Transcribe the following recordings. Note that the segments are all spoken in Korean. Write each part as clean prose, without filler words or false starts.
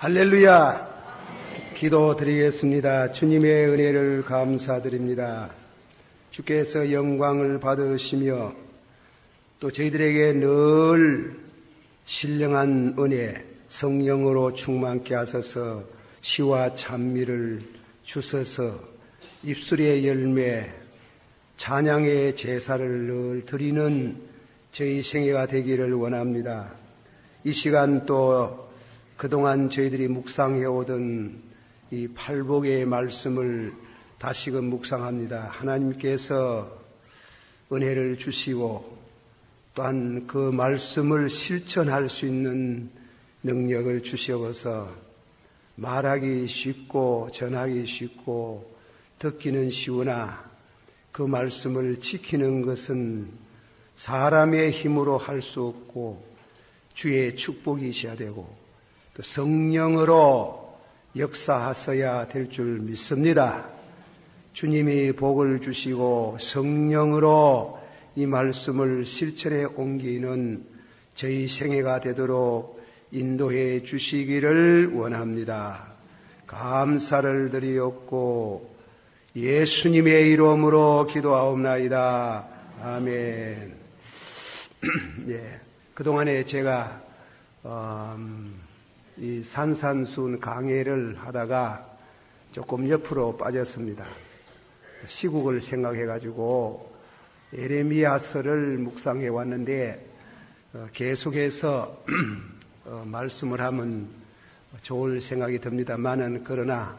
할렐루야! 기도 드리겠습니다. 주님의 은혜를 감사드립니다. 주께서 영광을 받으시며 또 저희들에게 늘 신령한 은혜, 성령으로 충만케 하소서 시와 찬미를 주셔서 입술의 열매, 찬양의 제사를 늘 드리는 저희 생애가 되기를 원합니다. 이 시간 또 그동안 저희들이 묵상해오던 이 팔복의 말씀을 다시금 묵상합니다. 하나님께서 은혜를 주시고 또한 그 말씀을 실천할 수 있는 능력을 주시어서 말하기 쉽고 전하기 쉽고 듣기는 쉬우나 그 말씀을 지키는 것은 사람의 힘으로 할 수 없고 주의 축복이셔야 되고 또 성령으로 역사하셔야 될 줄 믿습니다. 주님이 복을 주시고 성령으로 이 말씀을 실천에 옮기는 저희 생애가 되도록 인도해 주시기를 원합니다. 감사를 드리옵고 예수님의 이름으로 기도하옵나이다. 아멘. 예, 그동안에 제가 이 산산순 강해를 하다가 조금 옆으로 빠졌습니다. 시국을 생각해가지고 예레미야서를 묵상해 왔는데 계속해서 말씀을 하면 좋을 생각이 듭니다만은 그러나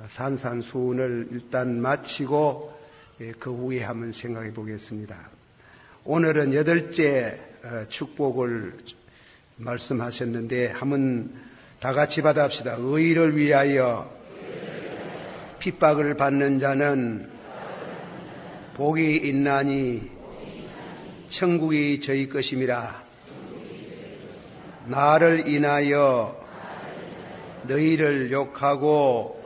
산산순을 일단 마치고 그 후에 한번 생각해 보겠습니다. 오늘은 8째 축복을 말씀하셨는데 한번 다 같이 받아합시다. 의를 위하여 핍박을 받는 자는 복이 있나니 천국이 저희 것임이라. 나를 인하여 너희를 욕하고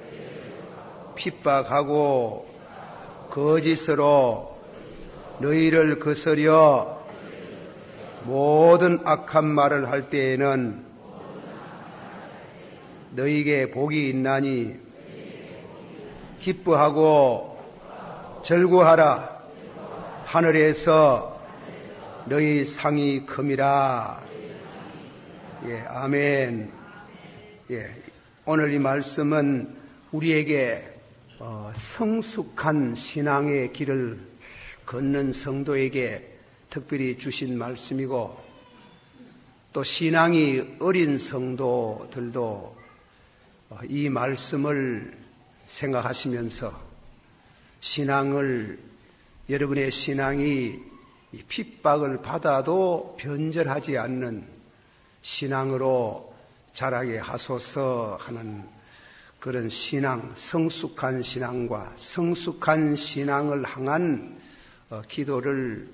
핍박하고 거짓으로 너희를 거스려 모든 악한 말을 할 때에는 너희에게 복이 있나니 기뻐하고 절구하라. 하늘에서 너희 상이 큼이라. 예, 아멘. 예, 오늘 이 말씀은 우리에게 성숙한 신앙의 길을 걷는 성도에게 특별히 주신 말씀이고 또 신앙이 어린 성도들도 이 말씀을 생각하시면서 여러분의 신앙이 핍박을 받아도 변절하지 않는 신앙으로 자라게 하소서 하는 그런 신앙, 성숙한 신앙과 성숙한 신앙을 향한 기도를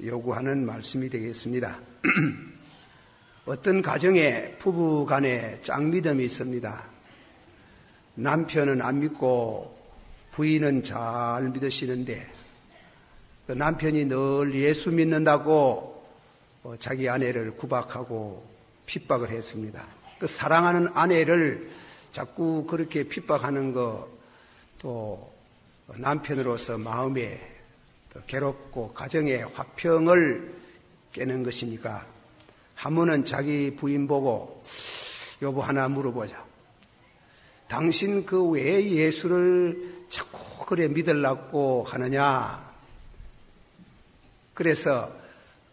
요구하는 말씀이 되겠습니다. 어떤 가정에 부부 간에 짝믿음이 있습니다. 남편은 안 믿고 부인은 잘 믿으시는데 남편이 늘 예수 믿는다고 자기 아내를 구박하고 핍박을 했습니다. 그 사랑하는 아내를 자꾸 그렇게 핍박하는 거 또 남편으로서 마음에 괴롭고 가정의 화평을 깨는 것이니까 한 번은 자기 부인 보고 여보 하나 물어보자. 당신 그 왜 예수를 자꾸 그래 믿으려고 하느냐? 그래서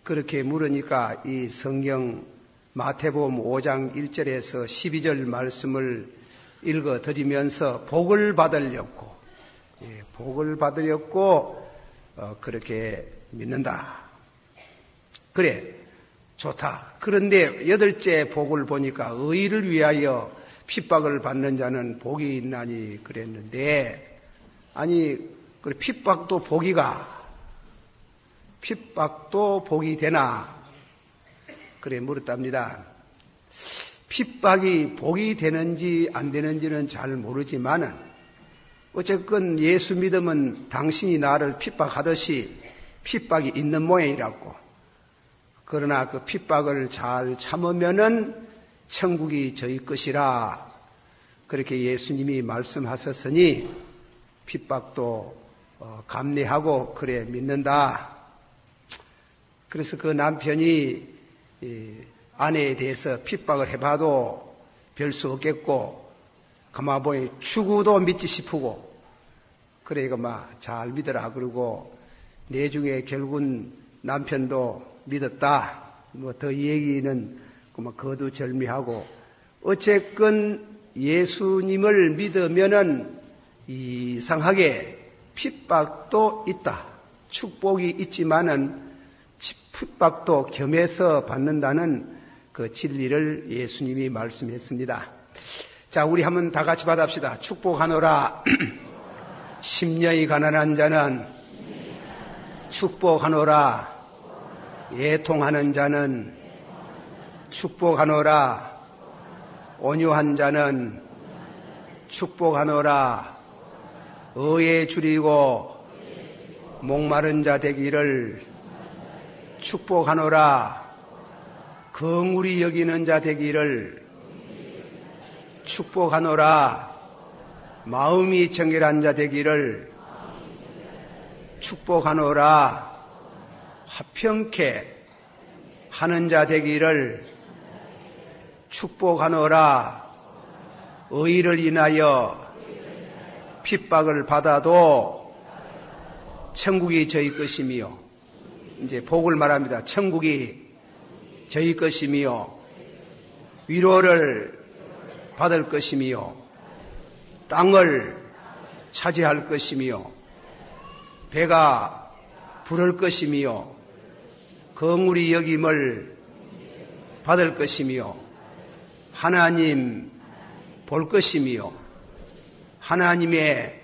그렇게 물으니까 이 성경 마태복음 5장 1절에서 12절 말씀을 읽어드리면서 복을 받으려고 그렇게 믿는다. 그래, 좋다. 그런데 8째 복을 보니까 의를 위하여 핍박을 받는 자는 복이 있나니 그랬는데 아니 그래 핍박도 복이 되나? 그래 물었답니다. 핍박이 복이 되는지 안 되는지는 잘 모르지만은 어쨌건 예수 믿으면 당신이 나를 핍박하듯이 핍박이 있는 모양이라고. 그러나 그 핍박을 잘 참으면은 천국이 저희 것이라 그렇게 예수님이 말씀하셨으니 핍박도 감내하고 그래 믿는다. 그래서 그 남편이 아내에 대해서 핍박을 해봐도 별 수 없겠고 가마보니 추구도 믿지 싶고 그래 이거 잘 믿어라 그러고 내중에 결국은 남편도 믿었다. 더 얘기는 거두절미하고 어쨌건 예수님을 믿으면은 이상하게 핍박도 있다. 축복이 있지만은 핍박도 겸해서 받는다는 그 진리를 예수님이 말씀했습니다. 자, 우리 한번 다 같이 받합시다. 축복하노라. 심령이 가난한 자는 축복하노라. 애통하는 자는 축복하노라. 온유한 자는 축복하노라. 의에 줄이고 목마른 자 되기를 축복하노라. 긍휼히 여기는 자 되기를 축복하노라. 마음이 정결한 자 되기를 축복하노라. 화평케 하는 자 되기를 축복하노라. 의를 인하여 핍박을 받아도 천국이 저희 것이며, 이제 복을 말합니다. 천국이 저희 것이며 위로를 받을 것이며 땅을 차지할 것이며 배가 부를 것이며 긍휼히 여김을 받을 것이며 하나님 볼 것이며 하나님의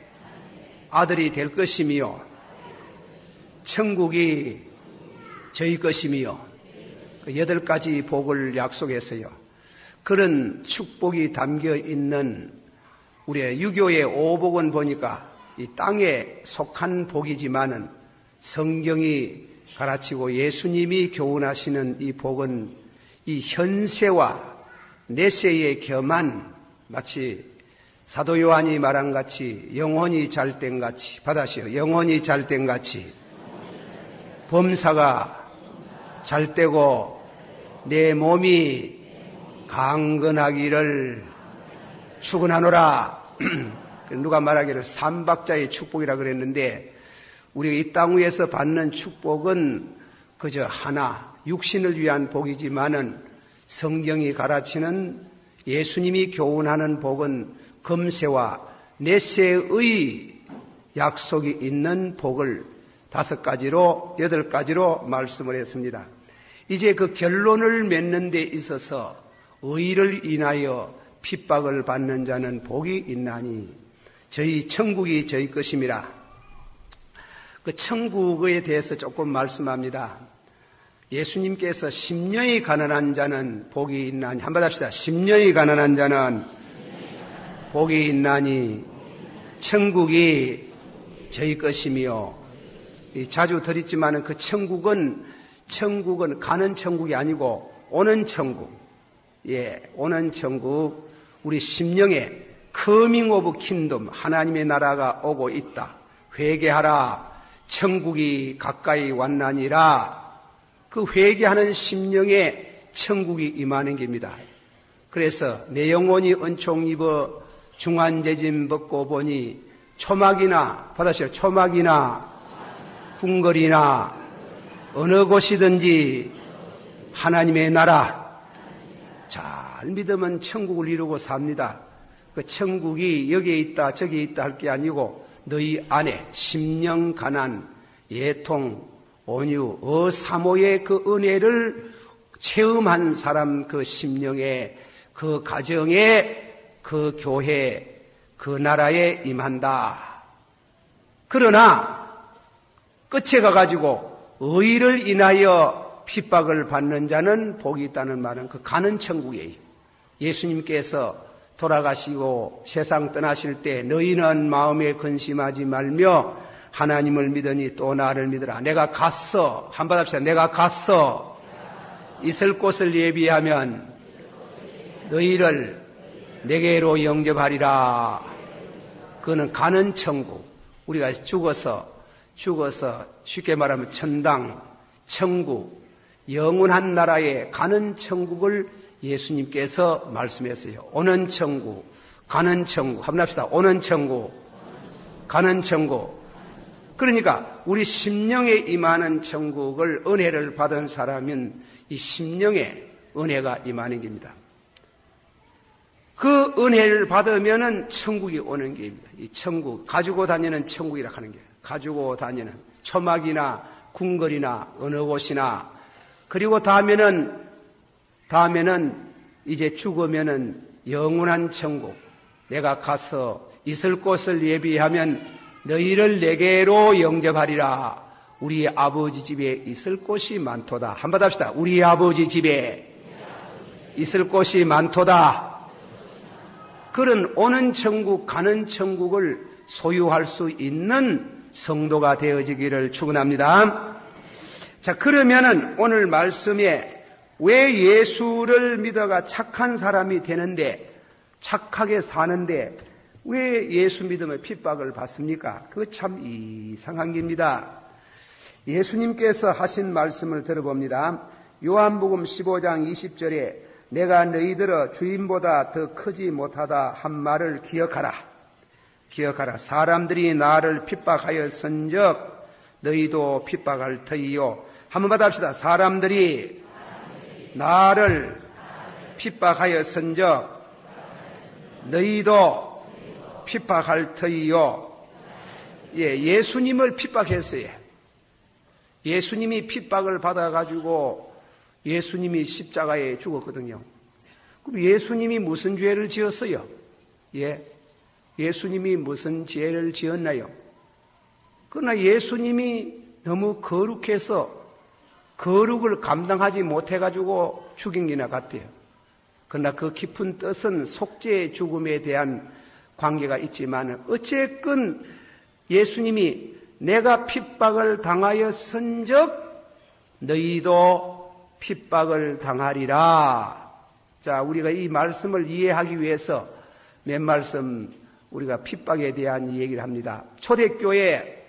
아들이 될 것이며 천국이 저희 것이며 8가지 복을 약속했어요. 그런 축복이 담겨 있는 우리의 유교의 5복은 보니까 이 땅에 속한 복이지만은 성경이 가르치고 예수님이 교훈하시는 이 복은 이 현세와 내세에 겸한 마치 사도 요한이 말한 같이 영혼이 잘된 같이 받아시오. 영혼이 잘된 같이 범사가 잘되고 내 몸이 강건하기를 축원하노라. 누가 말하기를 삼박자의 축복이라 그랬는데 우리가 이 땅 위에서 받는 축복은 그저 하나 육신을 위한 복이지만은 성경이 가르치는 예수님이 교훈하는 복은 금세와 내세의 약속이 있는 복을 5가지로 8가지로 말씀을 했습니다. 이제 그 결론을 맺는 데 있어서 의를 인하여 핍박을 받는 자는 복이 있나니 저희 천국이 저희 것임이라. 그 천국에 대해서 조금 말씀합니다. 예수님께서 심령이 가난한 자는 복이 있나니 한번 합시다. 심령이 가난한 자는 복이 있나니 천국이 저희 것이며 자주 들었지만 그 천국은 가는 천국이 아니고 오는 천국. 오는 천국, 우리 심령에 커밍 오브 킹덤, 하나님의 나라가 오고 있다. 회개하라. 천국이 가까이 왔나니라. 그 회개하는 심령에 천국이 임하는 겁니다. 그래서 내 영혼이 은총 입어 중환제짐 벗고 보니 초막이나 받으시오. 초막이나 궁궐이나 어느 곳이든지 하나님의 나라 잘 믿으면 천국을 이루고 삽니다. 그 천국이 여기에 있다 저기에 있다 할 게 아니고 너희 안에 심령 가난 예통 온유 어사모의 그 은혜를 체험한 사람 그 심령에 그 가정에 그 교회 그 나라에 임한다. 그러나 끝에 가가지고 의를 인하여 핍박을 받는 자는 복이 있다는 말은 그 가는 천국이에요. 예수님께서 돌아가시고 세상 떠나실 때 너희는 마음에 근심하지 말며 하나님을 믿으니 또 나를 믿으라. 내가 갔어. 한번 합시다. 내가 갔어. 있을 곳을 예비하면 너희를 내게로 영접하리라. 그는 가는 천국. 우리가 죽어서 쉽게 말하면 천당, 천국, 영원한 나라에 가는 천국을 예수님께서 말씀했어요. 오는 천국, 가는 천국. 한번 합시다. 오는 천국, 가는 천국. 그러니까 우리 심령에 임하는 천국을 은혜를 받은 사람은 이 심령에 은혜가 임하는 겁니다. 그 은혜를 받으면은 천국이 오는 게입니다. 이 천국, 가지고 다니는 천국이라 하는 게. 가지고 다니는 초막이나 궁궐이나 어느 곳이나, 그리고 다음에는 이제 죽으면은 영원한 천국. 내가 가서 있을 곳을 예비하면 너희를 내게로 영접하리라. 우리 아버지 집에 있을 곳이 많도다. 한번 합시다. 우리 아버지 집에 있을 곳이 많도다. 그런 오는 천국, 가는 천국을 소유할 수 있는 성도가 되어지기를 축원합니다. 자, 그러면은 오늘 말씀에 왜 예수를 믿어가 착한 사람이 되는데, 착하게 사는데 왜 예수 믿음의 핍박을 받습니까? 그거 참 이상한 겁니다. 예수님께서 하신 말씀을 들어봅니다. 요한복음 15장 20절에 내가 너희들어 주인보다 더 크지 못하다 한 말을 기억하라. 기억하라. 사람들이 나를 핍박하였은즉 너희도 핍박할 터이요. 한번 받아봅시다. 사람들이 나를 핍박하였은즉 너희도 핍박할 터이요. 예, 예수님을 핍박했어요. 예수님이 핍박을 받아가지고 예수님이 십자가에 죽었거든요. 그럼 예수님이 무슨 죄를 지었어요? 예, 예수님이 무슨 죄를 지었나요? 그러나 예수님이 너무 거룩해서 거룩을 감당하지 못해가지고 죽인 게나 같아요. 그러나 그 깊은 뜻은 속죄의 죽음에 대한 관계가 있지만 어쨌건 예수님이 내가 핍박을 당하였은즉 너희도 핍박을 당하리라. 자, 우리가 이 말씀을 이해하기 위해서 몇 말씀 우리가 핍박에 대한 얘기를 합니다. 초대교회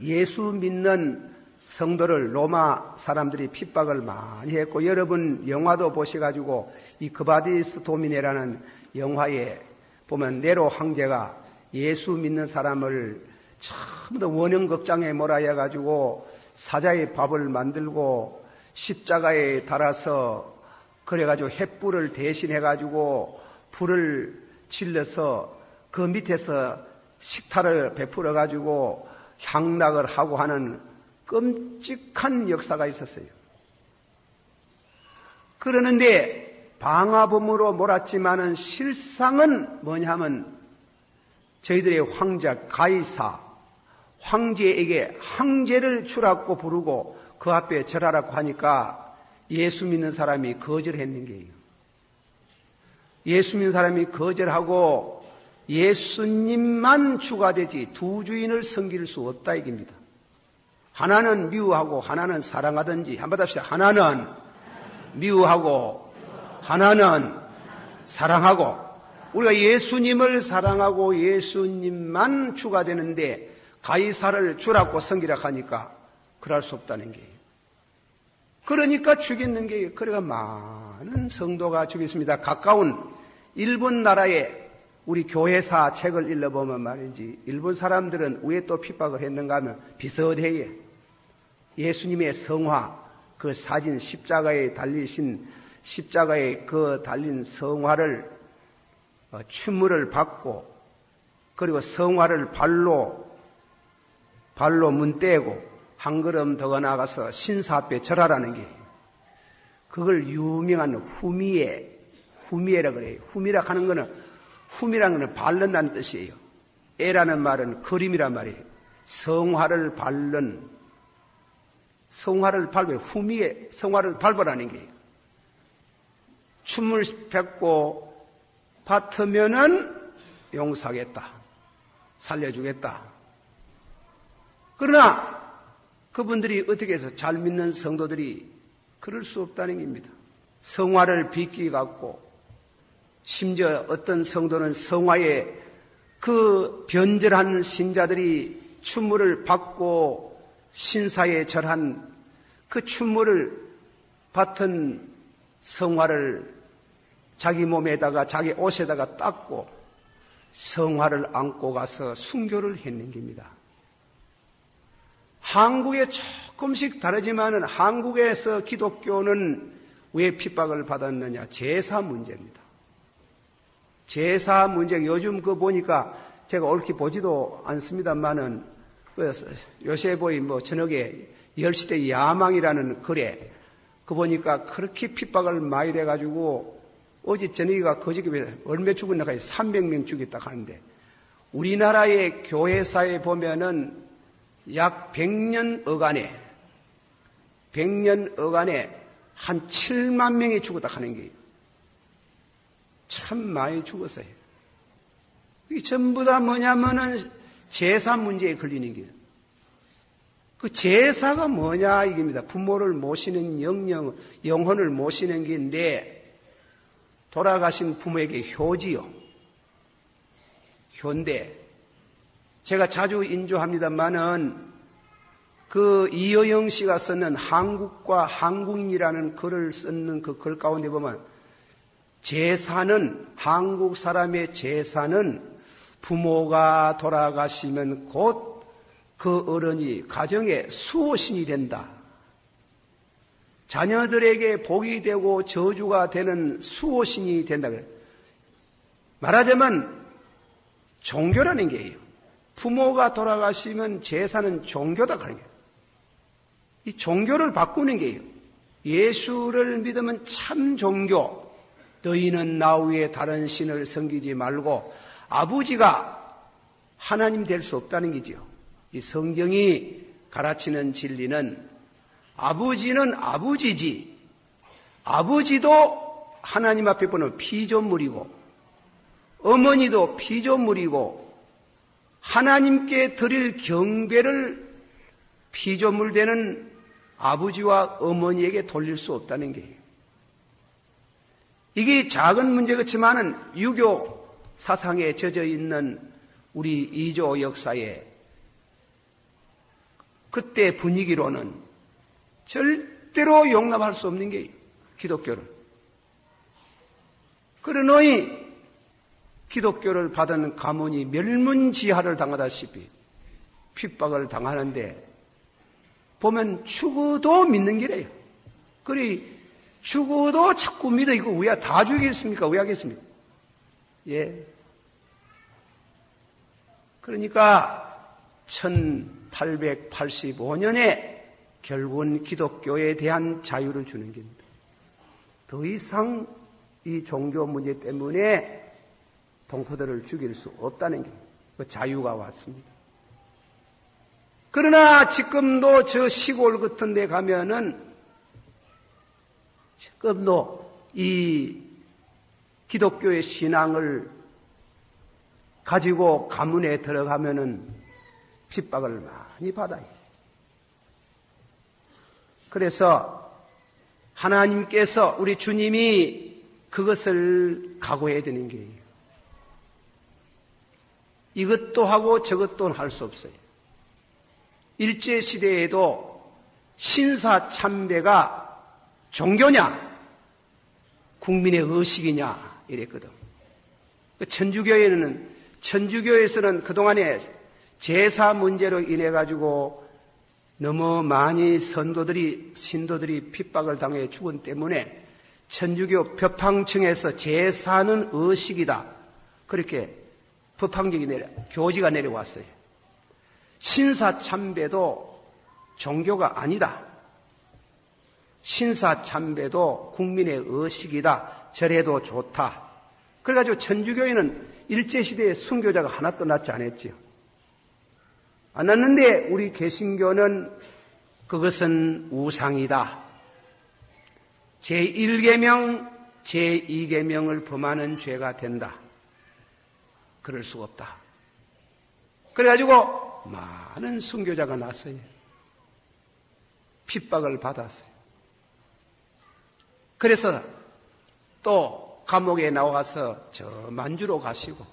예수 믿는 성도를 로마 사람들이 핍박을 많이 했고, 여러분 영화도 보셔가지고 이 그바디스 도미네라는 영화에 보면 네로 황제가 예수 믿는 사람을 처음부터 원형극장에 몰아해가지고 사자의 밥을 만들고 십자가에 달아서 그래가지고 횃불을 대신해가지고 불을 질러서 그 밑에서 식타를 베풀어가지고 향락을 하고 하는 끔찍한 역사가 있었어요. 그러는데 방화범으로 몰았지만은 실상은 뭐냐면 저희들의 황제 가이사 황제에게 황제를 주라고 부르고 그 앞에 절하라고 하니까 예수 믿는 사람이 거절했는 게예요. 예수 믿는 사람이 거절하고 예수님만 주가 되지 두 주인을 섬길 수 없다 이깁니다. 하나는 미워하고 하나는 사랑하든지 한번 합시다. 하나는 미워하고 하나는 사랑하고. 우리가 예수님을 사랑하고 예수님만 주가 되는데 가이사를 주라고 섬기라 하니까 그럴 수 없다는 게예요. 그러니까 죽였는 게예요. 그래가 많은 성도가 죽였습니다. 가까운 일본 나라에 우리 교회사 책을 읽어보면 말이지, 일본 사람들은 왜 또 핍박을 했는가 하면 비슷해요. 예수님의 성화, 그 사진, 십자가에 달리신 십자가에 그 달린 성화를 추물을 받고, 그리고 성화를 발로 문대고 한 걸음 더 나가서 신사 앞에 절하라는 게, 그걸 유명한 후미에라 그래요. 후미라 하는 거는, 훔이라는 거는 바른다는 뜻이에요. 에라는 말은 그림이란 말이에요. 성화를 밟는, 성화를 밟아요. 후미에 성화를 밟으라는 게예요. 춤을 뱉고 받으면은 용서하겠다, 살려주겠다. 그러나 그분들이 어떻게 해서 잘 믿는 성도들이 그럴 수 없다는 겁니다. 성화를 빚기 갖고 심지어 어떤 성도는 성화에 그 변절한 신자들이 춘물을 받고 신사에 절한 그 춘물을 받은 성화를 자기 몸에다가 자기 옷에다가 닦고 성화를 안고 가서 순교를 했는 겁니다. 한국에 조금씩 다르지만은 한국에서 기독교는 왜 핍박을 받았느냐? 제사 문제입니다. 제사 문제, 요즘 그거 보니까 제가 옳게 보지도 않습니다만은 요새보이 저녁에 10시대 야망이라는 글에 그 보니까 그렇게 핍박을 많이 돼가지고 어제 저녁에가 그저께 얼마 죽었나 300명 죽였다 하는데 우리나라의 교회사에 보면은 약 100년 어간에 한 7만 명이 죽었다 하는 게 참 많이 죽었어요. 이게 전부 다 뭐냐면은 제사 문제에 걸리는 거예요. 그 제사가 뭐냐 이겁니다. 부모를 모시는 영혼을 모시는 게인데 돌아가신 부모에게 효지요. 효인데 제가 자주 인조합니다만은 그 이어영 씨가 쓰는 한국과 한국인이라는 글을 쓰는 그 글 가운데 보면 제사는 한국 사람의 제사는 부모가 돌아가시면 곧 그 어른이 가정의 수호신이 된다. 자녀들에게 복이 되고 저주가 되는 수호신이 된다. 말하자면 종교라는 게예요. 부모가 돌아가시면 제사는 종교다 하는 거예요. 이 종교를 바꾸는 게예요. 예수를 믿으면 참 종교. 너희는 나 외에 다른 신을 섬기지 말고 아버지가 하나님 될 수 없다는 거죠. 이 성경이 가르치는 진리는 아버지는 아버지지. 아버지도 하나님 앞에 보는 피조물이고 어머니도 피조물이고 하나님께 드릴 경배를 피조물 되는 아버지와 어머니에게 돌릴 수 없다는 게예요. 이게 작은 문제 같지만은 유교 사상에 젖어 있는 우리 이조 역사에 그때 분위기로는 절대로 용납할 수 없는 게 기독교를. 그러니 기독교를 받은 가문이 멸문지하를 당하다시피 핍박을 당하는데 보면 죽어도 믿는 게래요. 그리 죽어도 자꾸 믿어. 이거 왜 다 죽이겠습니까? 왜 하겠습니까? 예. 그러니까 1885년에 결국은 기독교에 대한 자유를 주는 겁니다. 더 이상 이 종교 문제 때문에 동포들을 죽일 수 없다는 게 그 자유가 왔습니다. 그러나 지금도 저 시골 같은 데 가면은 지금도 이 기독교의 신앙을 가지고 가문에 들어가면은 핍박을 많이 받아요. 그래서 하나님께서 우리 주님이 그것을 각오해야 되는 게예요. 이것도 하고 저것도 할 수 없어요. 일제시대에도 신사참배가 종교냐 국민의 의식이냐 이랬거든. 천주교에서는 그동안에 제사 문제로 인해 가지고 너무 많이 신도들이 핍박을 당해 죽은 때문에 천주교 법황청에서 제사는 의식이다. 그렇게 교지가 내려왔어요. 신사참배도 종교가 아니다. 신사참배도 국민의 의식이다. 저래도 좋다. 그래가지고 천주교에는 일제시대에 순교자가 하나도 낳지 않았지요. 안 낳는데 우리 개신교는 그것은 우상이다. 제1계명, 제2계명을 범하는 죄가 된다. 그럴 수가 없다. 그래가지고 많은 순교자가 났어요. 핍박을 받았어요. 그래서 또 감옥에 나와서 저 만주로 가시고,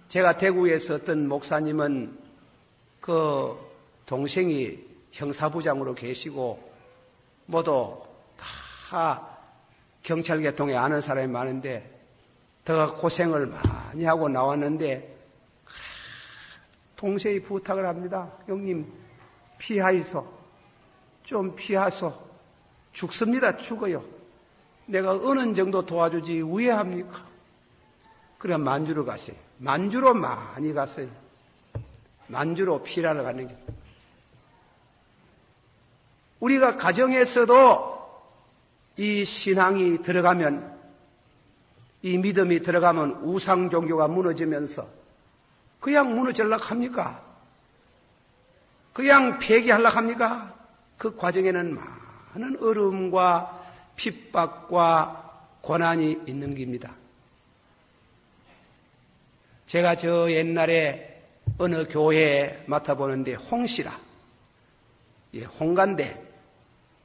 제가 대구에서 어떤 목사님은 그 동생이 형사부장으로 계시고, 모두 다 경찰 계통에 아는 사람이 많은데, 더 고생을 많이 하고 나왔는데, 동생이 부탁을 합니다. 형님, 피하이소. 좀 피하소. 죽습니다. 죽어요. 내가 어느 정도 도와주지 왜 합니까? 그래 만주로 가세요. 만주로 많이 갔어요. 만주로 피라를 가는 게. 우리가 가정에서도 이 신앙이 들어가면, 이 믿음이 들어가면 우상 종교가 무너지면서 그냥 무너지려고 합니까? 그냥 폐기하려고 합니까? 그 과정에는 많은 어려움과 핍박과 고난이 있는 겁니다. 제가 저 옛날에 어느 교회에 맡아보는데 홍씨라, 예, 홍간대,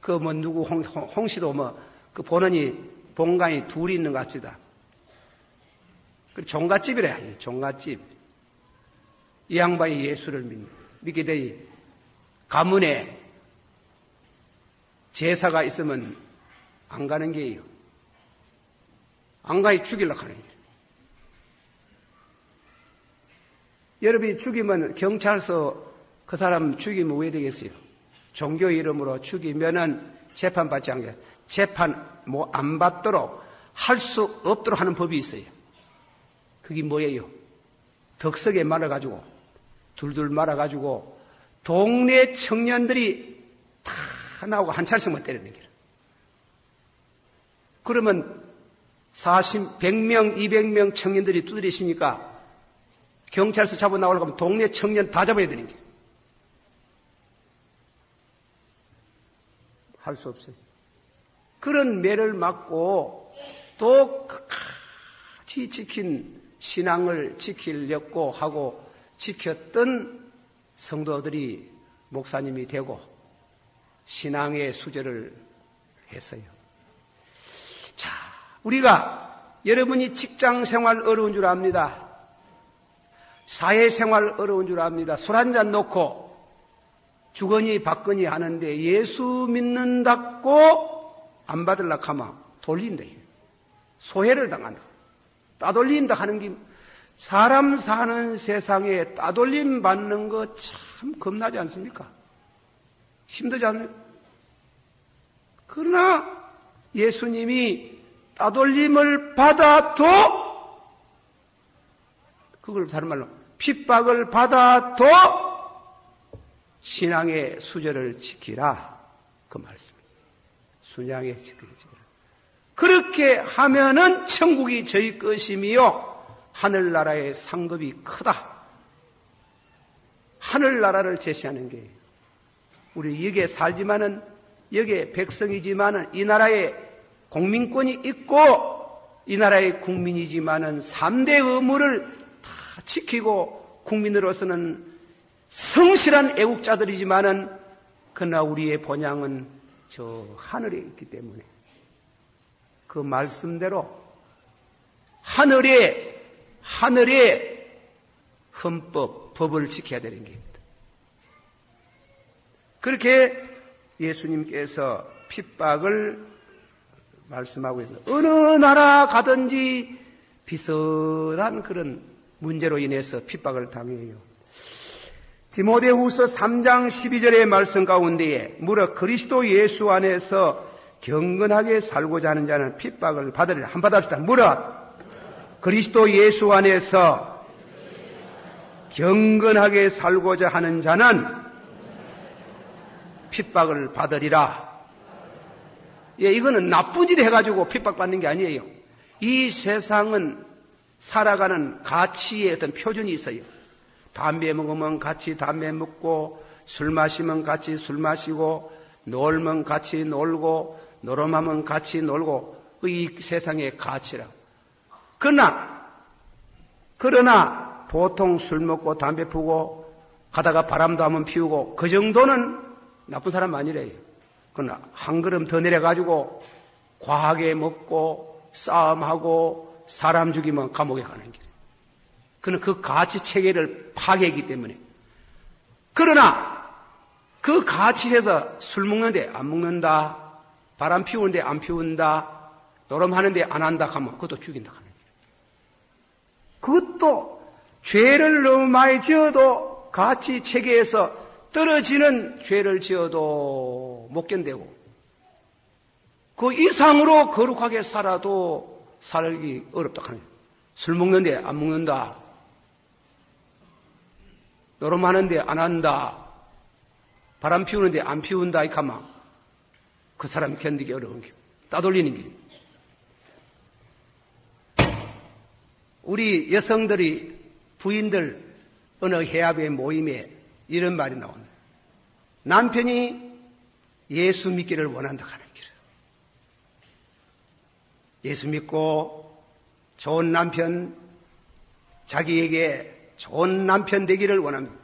그 뭐 누구 홍씨도 뭐 그 본원이 본관이 둘이 있는 것 같습니다. 그 종갓집이래, 종갓집. 이 양반이 예수를 믿게 되니 가문에 제사가 있으면 안 가는 게요. 안 가니 죽이려고 하는 거예요. 여러분이 죽이면 경찰서 그 사람 죽이면 왜 되겠어요? 종교 이름으로 죽이면은 재판 받지 않게, 재판 뭐 안 받도록 할 수 없도록 하는 법이 있어요. 그게 뭐예요? 덕석에 말아가지고, 둘둘 말아가지고, 동네 청년들이 다 나오고 한 차례씩만 때리는 거예요. 그러면 100명, 200명 청년들이 두드리시니까 경찰서 잡아 나오려고 하면 동네 청년 다 잡아야 되는 거예요. 할 수 없어요. 그런 매를 맞고 또 끝까지 지킨 신앙을 지키려고 하고 지켰던 성도들이 목사님이 되고 신앙의 수제를 했어요. 자, 우리가 여러분이 직장 생활 어려운 줄 압니다. 사회생활 어려운 줄 압니다. 술 한잔 놓고 주거니 받거니 하는데 예수 믿는다고 안 받으려고 하면 돌린다. 소해를 당한다. 따돌린다 하는 게 사람 사는 세상에 따돌림 받는 거 참 겁나지 않습니까? 힘들지 않나요? 그러나 예수님이 따돌림을 받아도 그걸 다른 말로 핍박을 받아도 신앙의 수절을 지키라. 그 말씀입니다. 순양의 지키라. 그렇게 하면은 천국이 저희 것이며 하늘나라의 상급이 크다. 하늘나라를 제시하는 게 우리 여기에 살지만은 여기에 백성이지만은 이 나라에 공민권이 있고 이 나라의 국민이지만은 3대 의무를 다 지키고 국민으로서는 성실한 애국자들이지만은 그러나 우리의 본향은 저 하늘에 있기 때문에 그 말씀대로 하늘의 헌법, 법을 지켜야 되는 겁니다. 그렇게 예수님께서 핍박을 말씀하고 있습니다. 어느 나라 가든지 비슷한 그런 문제로 인해서 핍박을 당해요. 디모데후서 3장 12절의 말씀 가운데에 무릇 그리스도 예수 안에서 경건하게 살고자 하는 자는 핍박을 받으리라. 한번 합시다. 무릇 그리스도 예수 안에서 경건하게 살고자 하는 자는 핍박을 받으리라. 예, 이거는 나쁜 일 해가지고 핍박받는 게 아니에요. 이 세상은 살아가는 가치의 어떤 표준이 있어요. 담배 먹으면 같이 담배 먹고, 술 마시면 같이 술 마시고, 놀면 같이 놀고, 노름하면 같이 놀고, 이 세상의 가치라. 그러나 보통 술 먹고 담배 피우고 가다가 바람도 한번 피우고 그 정도는 나쁜 사람 아니래요. 그러나 한 걸음 더 내려가지고 과하게 먹고 싸움하고 사람 죽이면 감옥에 가는 길. 그는 그 가치 체계를 파괴했기 때문에. 그러나 그 가치에서 술 먹는데 안 먹는다, 바람 피우는데 안 피운다, 노름하는데 안 한다 하면 그것도 죽인다 하는 거예요. 그것도 죄를 너무 많이 지어도 가치 체계에서 떨어지는 죄를 지어도 못 견디고 그 이상으로 거룩하게 살아도 살기 어렵다 하는 거예요. 술 먹는데 안 먹는다, 노름하는데 안 한다, 바람 피우는데 안 피운다 이카마 그 사람 견디기 어려운 길, 따돌리는 길. 우리 여성들이 부인들 어느 해합의 모임에 이런 말이 나온다. 남편이 예수 믿기를 원한다 하는 길. 예수 믿고 좋은 남편, 자기에게 좋은 남편 되기를 원합니다.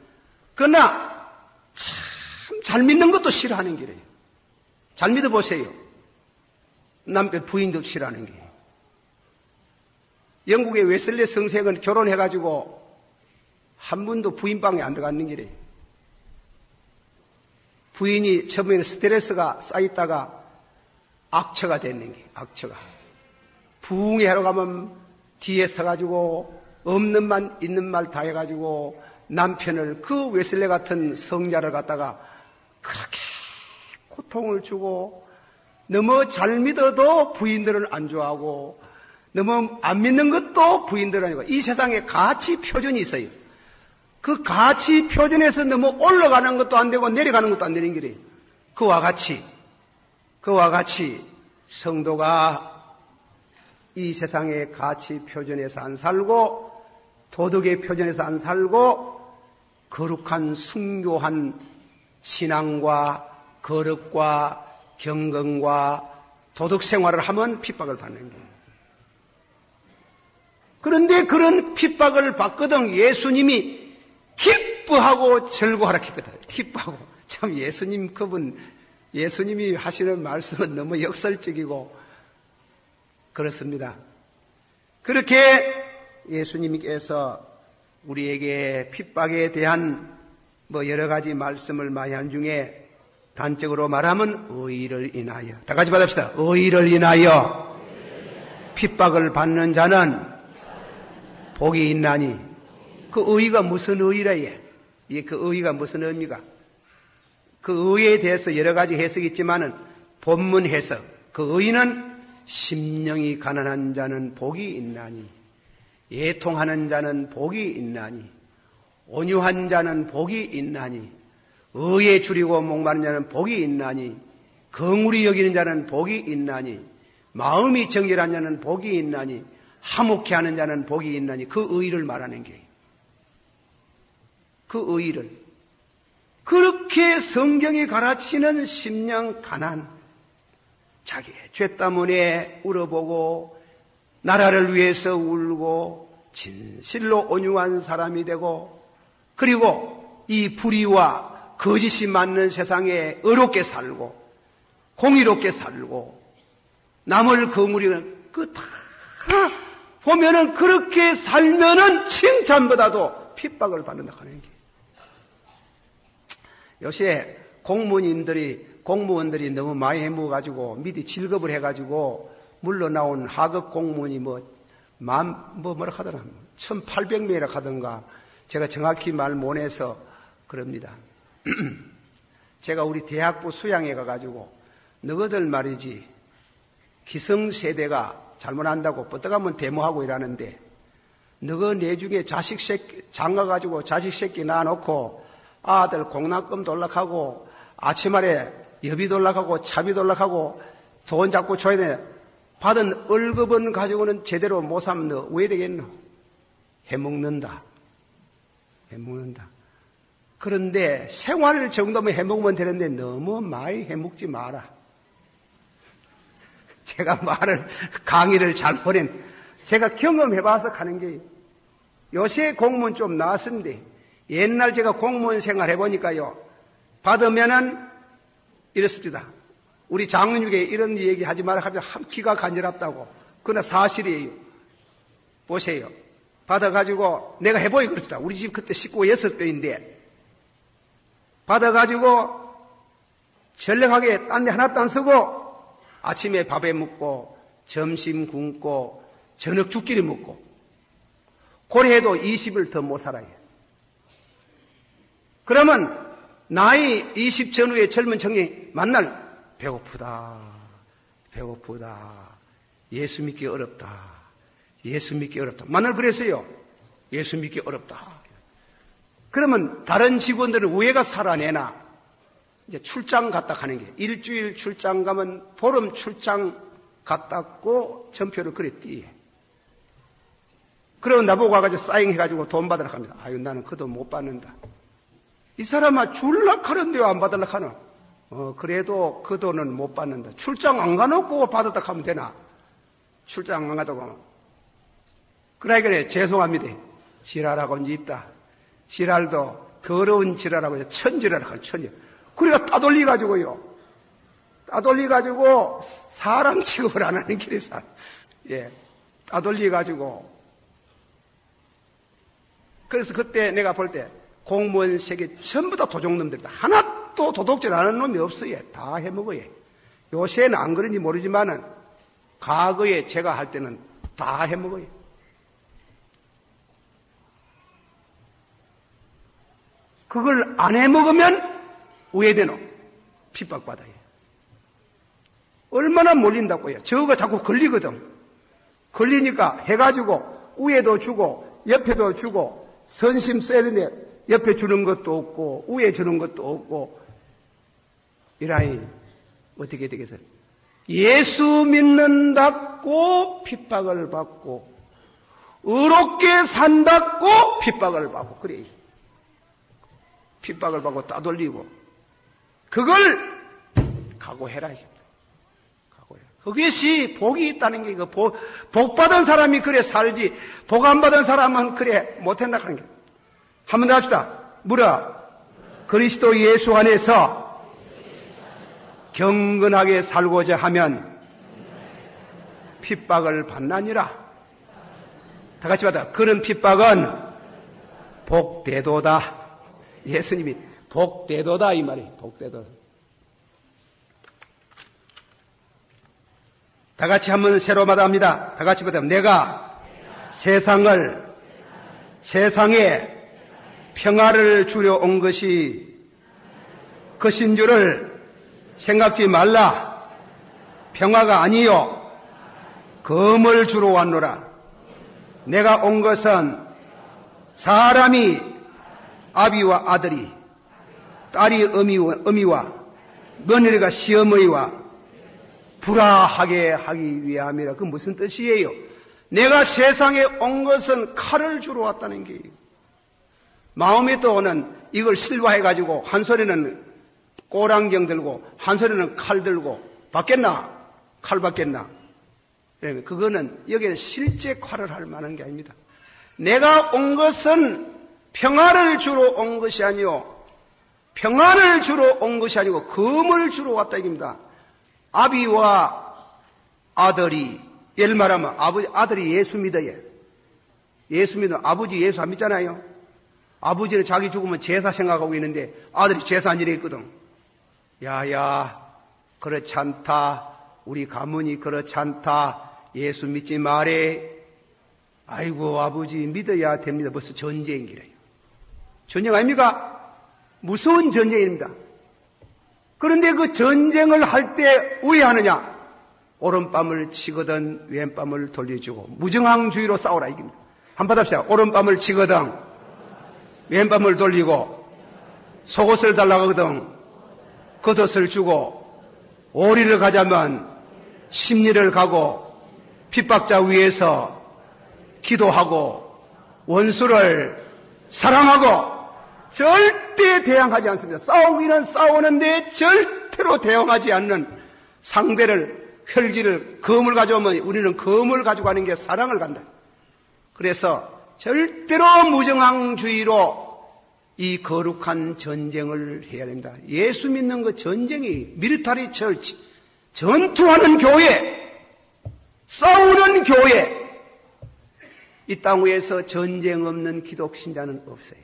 그러나 참 잘 믿는 것도 싫어하는 길이에요. 잘 믿어보세요. 남편 부인도 싫어하는 게. 영국의 웨슬리 성sek은 결혼해가지고 한 번도 부인방에 안 들어갔는 길이에요. 부인이 처음에는 스트레스가 쌓였다가 악처가 됐는 게, 악처가. 부흥회 하러 가면 뒤에 서가지고 없는 말, 있는 말 다 해가지고 남편을 그 웨슬리 같은 성자를 갖다가 그렇게 고통을 주고 너무 잘 믿어도 부인들은 안 좋아하고 너무 안 믿는 것도 부인들은 아니고 이 세상에 가치 표준이 있어요. 그 가치 표준에서 너무 올라가는 것도 안 되고 내려가는 것도 안 되는 길이에요. 그와 같이 성도가 이 세상의 가치 표준에서 안 살고 도덕의 표준에서 안 살고 거룩한 순교한 신앙과 거룩과 경건과 도덕 생활을 하면 핍박을 받는 거예요. 그런데 그런 핍박을 받거든 예수님이 기뻐하고 즐거워하라 했거든. 기뻐하고. 참 예수님 그분, 예수님이 하시는 말씀은 너무 역설적이고 그렇습니다. 그렇게 예수님께서 우리에게 핍박에 대한 여러 가지 말씀을 많이 한 중에 단적으로 말하면 의의를 인하여. 다 같이 받읍시다. 의의를 인하여 핍박을 받는 자는 복이 있나니. 그 의의가 무슨 의의라 예? 그 의의가 무슨 의미가? 그 의의에 대해서 여러 가지 해석이 있지만은 본문 해석. 그 의의는 심령이 가난한 자는 복이 있나니. 애통하는 자는 복이 있나니. 온유한 자는 복이 있나니. 의에 줄이고 목마른 자는 복이 있나니. 긍휼히 여기는 자는 복이 있나니. 마음이 정결한 자는 복이 있나니. 화목해 하는 자는 복이 있나니. 그 의의를 말하는 게. 그 의의를. 그렇게 성경이 가르치는 심령 가난. 자기의 죄 때문에 울어보고 나라를 위해서 울고 진실로 온유한 사람이 되고 그리고 이 불의와 거짓이 맞는 세상에 의롭게 살고 공의롭게 살고 남을 거무리는 그 다 보면은 그렇게 살면은 칭찬보다도 핍박을 받는다 하는 게. 요새 공무원들이 너무 많이 해먹어가지고 미리 질급을 해가지고 물러나온 하급 공무원이 뭐라 하더라 1800명이라 하던가 제가 정확히 말 못해서 그럽니다. 제가 우리 대학부 수양회 가가지고 너희들 말이지 기성세대가 잘못한다고 뻗어가면 데모하고 이러는데 너희 내중에 자식 새끼 장가가지고 자식 새끼 낳아놓고 아들 공납금 돌락하고 아침말에 여비 돌락하고 차비 돌락하고 돈 잡고 줘야 되네. 받은 월급은 가지고는 제대로 못 살면 너 왜 되겠노? 해먹는다. 그런데 생활 정도면 해먹으면 되는데 너무 많이 해먹지 마라. 제가 강의를 잘못한 제가 경험해봐서 가는 게 요새 공무원 좀 나왔는데 옛날 제가 공무원 생활 해보니까요. 받으면은 이렇습니다. 우리 장로님께 이런 얘기 하지 마라 하면 귀가 간지럽다고. 그러나 사실이에요. 보세요. 받아가지고 내가 해보이 그랬다. 우리 집 그때 식구 6배인데 받아가지고 전력하게 딴 데 하나도 안 쓰고 아침에 밥에 먹고 점심 굶고 저녁 죽기를 먹고 고래해도 20일 더 못 살아요. 그러면 나이 20 전후의 젊은 청년이 만날 배고프다. 예수 믿기 어렵다. 만날 그랬어요. 예수 믿기 어렵다. 그러면 다른 직원들은 우애가 살아내나 이제 출장 갔다 가는 게 일주일 출장 가면 보름 출장 갔다고 전표를 그랬디. 그러고 나보고 와가지고 사인해가지고 돈 받으러 갑니다. 아유, 나는 그 돈 못 받는다. 이 사람아, 줄락 하는데 왜 안 받으러 가나? 그래도 그 돈은 못 받는다. 출장 안 가놓고 받았다 하면 되나? 출장 안 가다고 하면. 그래, 죄송합니다. 지랄하고 이제 있다. 지랄도 더러운 지랄하고 천지랄하고 천지. 그래가 따돌려가지고요. 사람 취급을 안 하는 길에서. 예. 따돌려가지고. 그래서 그때 내가 볼 때 공무원 세계 전부 다 도둑놈들이다. 하나도 도둑질 안 하는 놈이 없어요. 다 해먹어요. 요새는 안 그런지 모르지만은 과거에 제가 할 때는 다 해먹어요. 그걸 안 해먹으면 우회되노. 핍박받아요. 얼마나 몰린다고요. 저거 자꾸 걸리거든. 걸리니까 해가지고 우에도 주고 옆에도 주고 선심 써야 되는데 옆에 주는 것도 없고 우에 주는 것도 없고 이라니 어떻게 되겠어요? 예수 믿는다고 핍박을 받고 의롭게 산다고 핍박을 받고 그래. 핍박을 받고 따돌리고 그걸 각오해라. 각오해라. 그것이 복이 있다는 게 복 받은 사람이 그래 살지 복 안 받은 사람은 그래 못한다 하는 게. 한번 더 합시다. 뭐라? 그리스도 예수 안에서 경건하게 살고자 하면 핍박을 받나니라. 다 같이 받아. 그런 핍박은 복대도다. 예수님이 복대도다 이 말이에요. 복대도. 다 같이 한번 새로 마다합니다. 다 같이 받아. 내가 세상에 평화를 주려 온 것인 줄을 생각지 말라. 평화가 아니요 검을 주러 왔노라. 내가 온 것은 사람이 아비와 아들이 딸이 어미와 며느리가 시어머니와 불화하게 하기 위함이라. 그 무슨 뜻이에요? 내가 세상에 온 것은 칼을 주러 왔다는 게요. 마음에 또 오는 이걸 실과해가지고 한 손에는 꼬랑경 들고 한 손에는 칼 들고 받겠나? 칼 받겠나? 그거는 여기는 실제 칼을 할 만한 게 아닙니다. 내가 온 것은 평화를 주러 온 것이 아니요 평안을 주러 온 것이 아니고 검을 주러 왔다 이깁니다. 아비와 아들이 예를 말하면 아들이 예수 믿어요. 예수 믿으면 아버지 예수 안 믿잖아요. 아버지는 자기 죽으면 제사 생각하고 있는데 아들이 제사 안 지내거든. 야야 그렇지 않다. 우리 가문이 그렇지 않다. 예수 믿지 말해. 아이고 아버지 믿어야 됩니다. 벌써 전쟁이래요. 전쟁 아닙니까? 무서운 전쟁입니다. 그런데 그 전쟁을 할 때 우회하느냐? 오른밤을 치거든 왼밤을 돌려주고 무정항주의로 싸우라 이깁니다. 한번 합시다. 오른밤을 치거든 왼밤을 돌리고 속옷을 달라거든 겉옷을 주고 오리를 가자면 심리를 가고 핍박자 위에서 기도하고 원수를 사랑하고 절대 대항하지 않습니다. 싸우기는 싸우는데 절대로 대항하지 않는 상대를 혈기를 검을 가져오면 우리는 검을 가지고 가는 게 사랑을 간다. 그래서 절대로 무정항주의로 이 거룩한 전쟁을 해야 됩니다. 예수 믿는 그 전쟁이 밀리터리 처치 전투하는 교회 싸우는 교회, 이 땅 위에서 전쟁 없는 기독 신자는 없어요.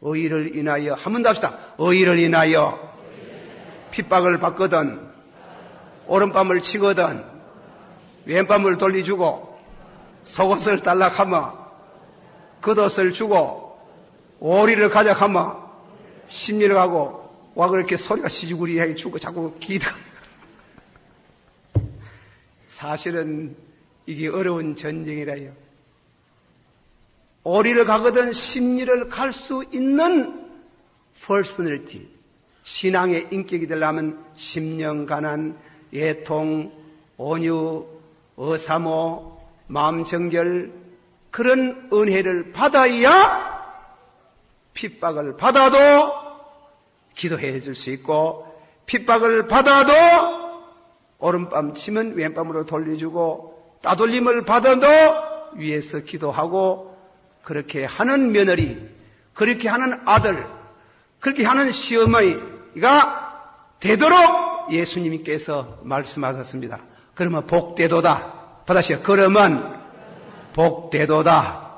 의를 인하여, 한 번 더 합시다. 의를 인하여 핍박을 받거든, 오른밤을 치거든, 왼밤을 돌려주고, 속옷을 달락하며, 겉옷을 주고, 오리를 가져가며, 심리를 하고, 와 그렇게 소리가 시주구리하게 주고 자꾸 기다. 사실은 이게 어려운 전쟁이라요. 오리를 가거든 심리를 갈 수 있는 퍼스널티, 신앙의 인격이 되려면 심령 가난, 예통, 온유, 어사모, 마음 정결, 그런 은혜를 받아야 핍박을 받아도 기도해 줄 수 있고, 핍박을 받아도 오른밤 치면 왼밤으로 돌려주고, 따돌림을 받아도 위에서 기도하고, 그렇게 하는 며느리, 그렇게 하는 아들, 그렇게 하는 시어머니가 되도록 예수님께서 말씀하셨습니다. 그러면 복되도다. 받으시오. 그러면 복되도다.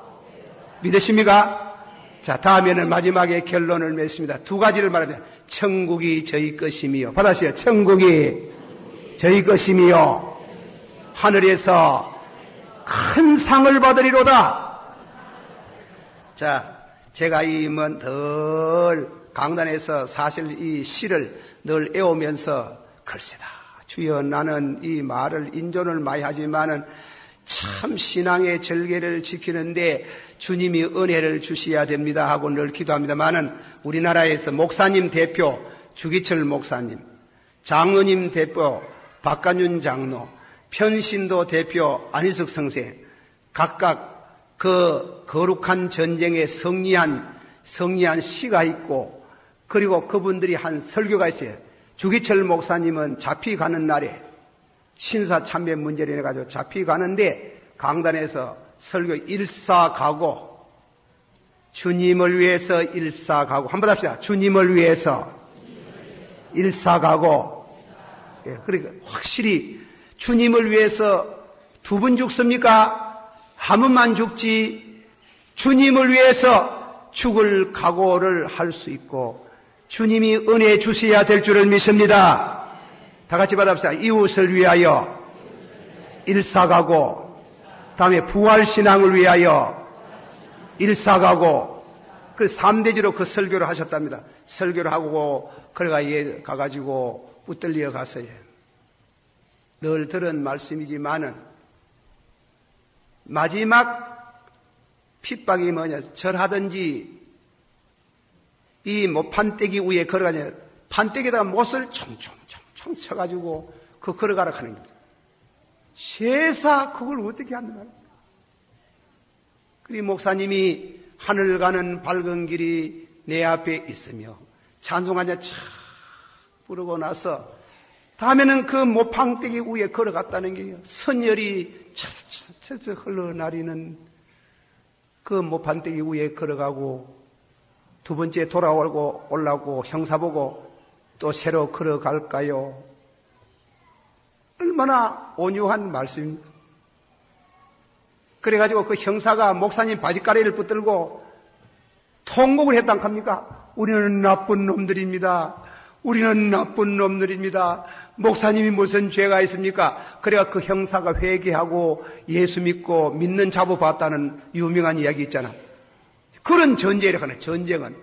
믿으십니까? 자, 다음에는 마지막에 결론을 맺습니다. 두 가지를 말합니다. 천국이 저희 것이며, 받으시오. 천국이 저희 것이며, 하늘에서 큰 상을 받으리로다. 자, 제가 늘 강단에서 사실 이 시를 늘 애우면서, 글쎄다, 주여, 나는 이 말을 인존을 많이 하지만은 참 신앙의 절개를 지키는데 주님이 은혜를 주셔야 됩니다 하고 늘 기도합니다만은, 우리나라에서 목사님 대표 주기철 목사님, 장로님 대표 박간윤 장로, 편신도 대표 안희석 선생, 각각 그 거룩한 전쟁에 성리한 시가 있고, 그리고 그분들이 한 설교가 있어요. 주기철 목사님은 잡히가는 날에 신사참배 문제를 해가지고 잡히가는데 강단에서 설교 일사가고, 주님을 위해서 일사가고, 한번 합시다. 주님을 위해서 일사가고. 예, 그러니까 확실히 주님을 위해서 두 번 죽습니까? 한 번만 죽지. 주님을 위해서 죽을 각오를 할 수 있고, 주님이 은혜 주셔야 될 줄을 믿습니다. 다 같이 받아봅시다. 이웃을 위하여 일사가고, 다음에 부활신앙을 위하여 일사가고, 그 3대지로 그 설교를 하셨답니다. 설교를 하고 그래가 가가지고 붙들려 갔어요. 늘 들은 말씀이지만은 마지막 핍박이 뭐냐, 절하든지 이 판때기 위에 걸어가냐, 판때기에다가 못을 총총총총 쳐가지고 그 걸어가라 하는 겁니다. 세사 그걸 어떻게 한단 말입니까? 그리고 목사님이 하늘 가는 밝은 길이 내 앞에 있으며 찬송하냐 촥 부르고 나서 다음에는 그 모판떼기 위에 걸어갔다는 게요. 선열이 차차차 흘러나리는 그 모판떼기 위에 걸어가고 두 번째 돌아오고 올라오고 형사 보고 또 새로 걸어갈까요? 얼마나 온유한 말씀입니까? 그래가지고 그 형사가 목사님 바지가리를 붙들고 통곡을 했단 합니까? 우리는 나쁜 놈들입니다. 우리는 나쁜 놈들입니다. 목사님이 무슨 죄가 있습니까? 그래가 그 형사가 회개하고 예수 믿고 믿는 자부 봤다는 유명한 이야기 있잖아. 그런 전쟁이라 하는 전쟁은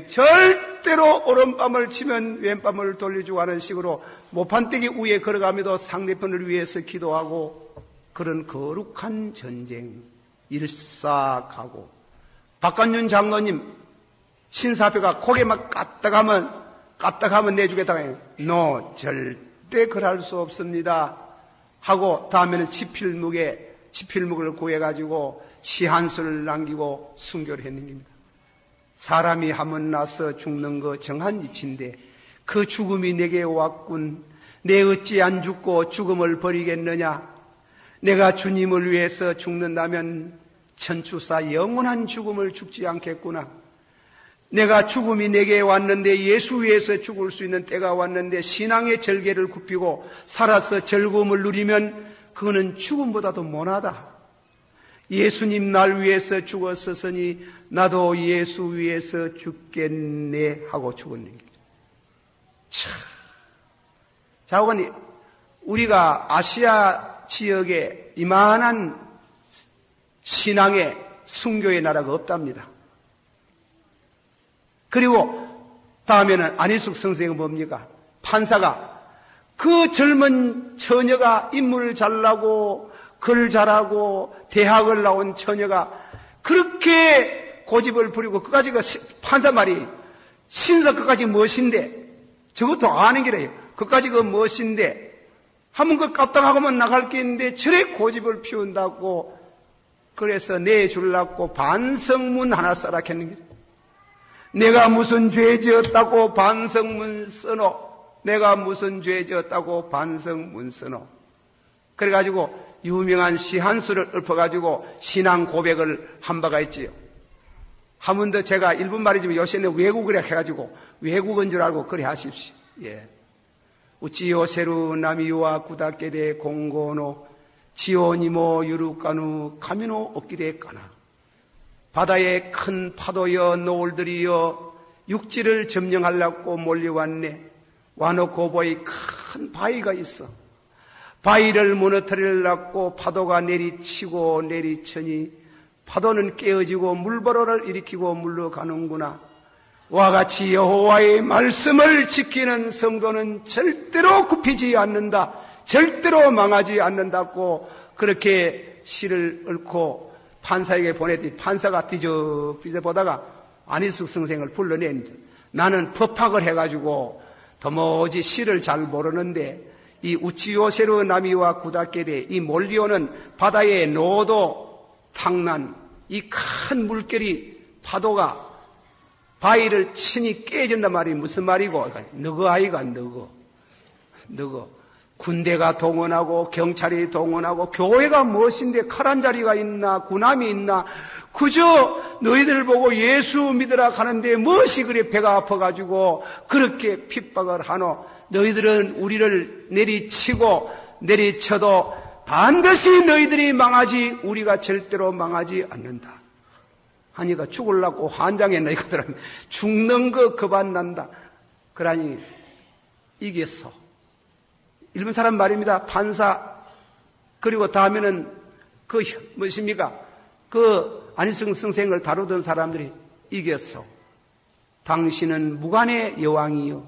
절대로 오른밤을 치면 왼밤을 돌려주고 하는 식으로 모판떼기 위에 걸어가면서 상대편을 위해서 기도하고 그런 거룩한 전쟁 일사가고. 박간윤 장로님 신사표가 고개만 까딱하면 내주겠다고 해요. No, 절대 그럴 수 없습니다 하고 다음에는 지필묵을 구해가지고 시 한 수를 남기고 순교를 했는 겁니다. 사람이 한번 나서 죽는 거 정한 이치인데 그 죽음이 내게 왔군. 내 어찌 안 죽고 죽음을 버리겠느냐. 내가 주님을 위해서 죽는다면 천추사 영원한 죽음을 죽지 않겠구나. 내가 죽음이 내게 왔는데 예수 위해서 죽을 수 있는 때가 왔는데 신앙의 절개를 굽히고 살아서 즐거움을 누리면 그거는 죽음보다도 못하다. 예수님 날 위해서 죽었으니 나도 예수 위해서 죽겠네 하고 죽었는 거죠. 자, 우리가 아시아 지역에 이만한 신앙의 순교의 나라가 없답니다. 그리고 다음에는 안희숙 선생은 뭡니까? 판사가 그 젊은 처녀가 인물 잘나고 글 잘하고 대학을 나온 처녀가 그렇게 고집을 부리고 그까지 판사 말이 신사 그까지 멋인데 저것도 아는 게래요. 그까지 그 멋인데 한번 그 까딱하고만 나갈 게 있는데 저래 고집을 피운다고 그래서 내줄라고 반성문 하나 써라 했는 게 내가 무슨 죄 지었다고 반성문 써노. 내가 무슨 죄 지었다고 반성문 써노. 그래가지고 유명한 시 한 수를 읊어가지고 신앙 고백을 한 바가 있지요. 한 번 더 제가 일본 말이지만 요새는 외국이라 해가지고 외국인 줄 알고 그래 하십시오. 예. 우찌요세루 나미와 구다케데 공고노 지오니모 유루카누 카미노 없기데 까나. 바다에 큰 파도여 노을들이여 육지를 점령하려고 몰려왔네. 와놓고 보이 큰 바위가 있어. 바위를 무너뜨리려고 파도가 내리치고 내리치니 파도는 깨어지고 물보로를 일으키고 물러가는구나. 와 같이 여호와의 말씀을 지키는 성도는 절대로 굽히지 않는다. 절대로 망하지 않는다고 그렇게 시를 읊고 판사에게 보내더니 판사가 뒤적뒤적 보다가 안희숙 선생을 불러냈는데 나는 법학을 해가지고 도무지 시를 잘 모르는데 이 우치요세르 나미와 구다케데 이 몰리오는 바다의 노도 탕난 이 큰 물결이 파도가 바위를 치니 깨진단 말이 무슨 말이고 너거 아이가 너거 군대가 동원하고 경찰이 동원하고 교회가 무엇인데 칼 한 자리가 있나 군함이 있나 그저 너희들 보고 예수 믿으라 하는데 무엇이 그래 배가 아파가지고 그렇게 핍박을 하노. 너희들은 우리를 내리치고 내리쳐도 반드시 너희들이 망하지 우리가 절대로 망하지 않는다. 하니까 죽으려고 환장했나 이거들은 죽는 거 겁안난다. 그러니 이겼어. 일본 사람 말입니다. 판사 그리고 다음에는 그 무엇입니까? 그 안희숙 선생을 다루던 사람들이 이겼어. 당신은 무관의 여왕이요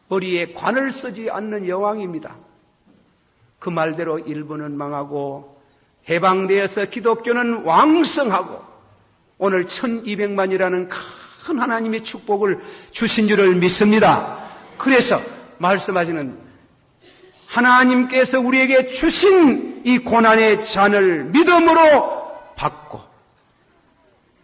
머리에 관을 쓰지 않는 여왕입니다. 그 말대로 일본은 망하고 해방되어서 기독교는 왕성하고 오늘 1200만이라는 큰 하나님의 축복을 주신 줄을 믿습니다. 그래서 말씀하시는 하나님께서 우리에게 주신 이 고난의 잔을 믿음으로 받고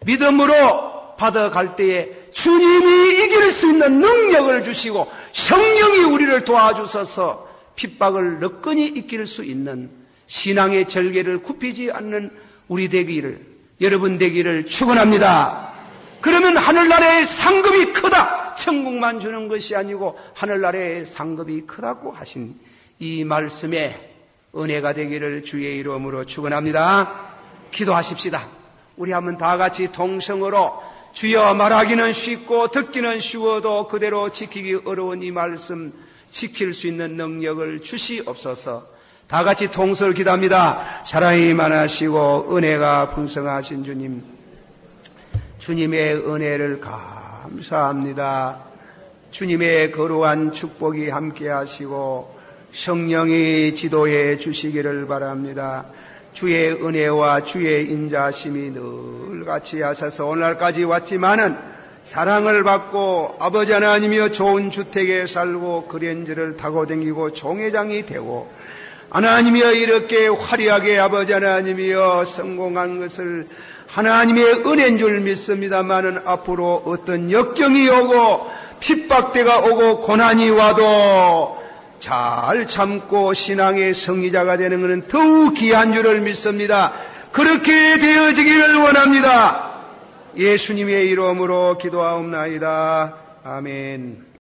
믿음으로 받아갈 때에 주님이 이길 수 있는 능력을 주시고 성령이 우리를 도와주셔서 핍박을 너끈히 이길 수 있는 신앙의 절개를 굽히지 않는 우리 되기를 여러분 되기를 축원합니다. 그러면 하늘나라의 상급이 크다. 천국만 주는 것이 아니고 하늘나라의 상급이 크다고 하신 이 말씀에 은혜가 되기를 주의 이름으로 축원합니다. 기도하십시다. 우리 한번 다 같이 동성으로 주여 말하기는 쉽고 듣기는 쉬워도 그대로 지키기 어려운 이 말씀 지킬 수 있는 능력을 주시옵소서. 다 같이 동서를 기도합니다. 사랑이 많으시고 은혜가 풍성하신 주님, 주님의 은혜를 감사합니다. 주님의 거룩한 축복이 함께 하시고 성령이 지도해 주시기를 바랍니다. 주의 은혜와 주의 인자심이 늘 같이 하셔서 오늘까지 왔지만은 사랑을 받고 아버지 하나님이여 좋은 주택에 살고 그랜저를 타고 다니고 종회장이 되고 하나님이여 이렇게 화려하게 아버지 하나님이여 성공한 것을 하나님의 은혜인 줄 믿습니다만은 앞으로 어떤 역경이 오고 핍박대가 오고 고난이 와도 잘 참고 신앙의 성리자가 되는 것은 더욱 귀한 줄을 믿습니다. 그렇게 되어지기를 원합니다. 예수님의 이름으로 기도하옵나이다. 아멘.